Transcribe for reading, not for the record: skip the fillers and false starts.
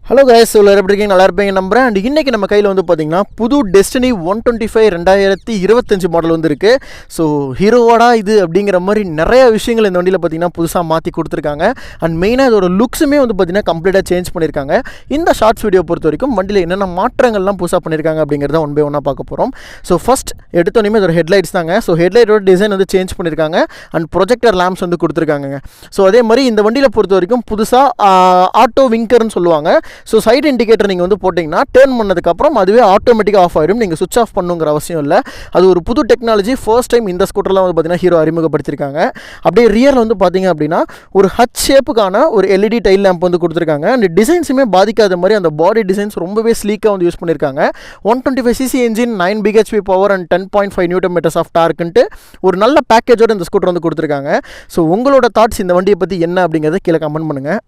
Hello guys, எப்படி இருக்கீங்க? நல்லா இருப்பீங்க நம்புறேன். அண்ட் இன்றைக்கி நம்ம கையில் வந்து பார்த்திங்கன்னா புது டெஸ்டினி 125 2025 மாடல் வந்து இருக்குது. ஸோ ஹீரோவாடா இது அப்படிங்கிற மாதிரி நிறைய விஷயங்கள் இந்த வண்டியில் பார்த்திங்கன்னா புதுசாக மாற்றி கொடுத்துருக்காங்க. அண்ட் மெயினாக இதோட லுக்ஸுமே வந்து பார்த்திங்கன்னா கம்ப்ளீட்டாக சேஞ்ச் பண்ணியிருக்காங்க. இந்த ஷார்ட்ஸ் வீடியோ பொறுத்த வரைக்கும் வண்டியில் என்னென்ன மாற்றங்கள்லாம் புதுசாக பண்ணியிருக்காங்க அப்படிங்கிறத ஒன் பை ஒன்னாக பார்க்க போகிறோம். ஸோ ஃபஸ்ட் எடுத்தோன்னே இதோட ஹெட்லைட்ஸ் தாங்க. ஸோ ஹெட்லைட்டோட டிசைன் வந்து சேஞ்ச் பண்ணியிருக்காங்க. அண்ட் ப்ரொஜெக்டர் லேம்ப்ஸ் வந்து கொடுத்துருக்காங்க. ஸோ அதே மாதிரி இந்த வண்டியில் பொறுத்த வரைக்கும் புதுசாக ஆட்டோ விங்கர்னு சொல்லுவாங்க. ஸோ சைட் இண்டிகேட்டர் நீங்கள் வந்து போட்டிங்கன்னா டேர்ன் பண்ணதுக்கப்புறம் அதுவே ஆட்டோமேட்டிக்காக ஆஃப் ஆகிடும். நீங்கள் சுவிச் ஆஃப் பண்ணுங்கிற அவசியம் இல்லை. அது ஒரு புது டெக்னாலஜி. ஃபர்ஸ்ட் டைம் இந்த ஸ்கூட்டரில் வந்து பார்த்தீங்கன்னா ஹீரோ அறிமுகப்படுத்தியிருக்காங்க. அப்படியே ரியரில் வந்து பார்த்தீங்க அப்படின்னா ஒரு ஹச் ஷேப்புக்கான ஒரு எல்இடி டைல் லேம்ப் வந்து கொடுத்துருக்காங்க. அந்த டிசைன்ஸுமே பாதிக்காத மாதிரி அந்த பாடி டிசைன்ஸ் ரொம்பவே ஸ்லீக்காக வந்து யூஸ் பண்ணியிருக்காங்க. 125cc engine, 9 bhp power and 10.5 Nm of டார்க்குன்ட்டு ஒரு நல்ல பேக்கேஜோடு இந்த ஸ்கூட்டர் வந்து கொடுத்துருக்காங்க. ஸோ உங்களோட தாட்ஸ் இந்த வண்டியை பற்றி என்ன அப்படிங்கிறத கீழே கமெண்ட் பண்ணுங்கள்.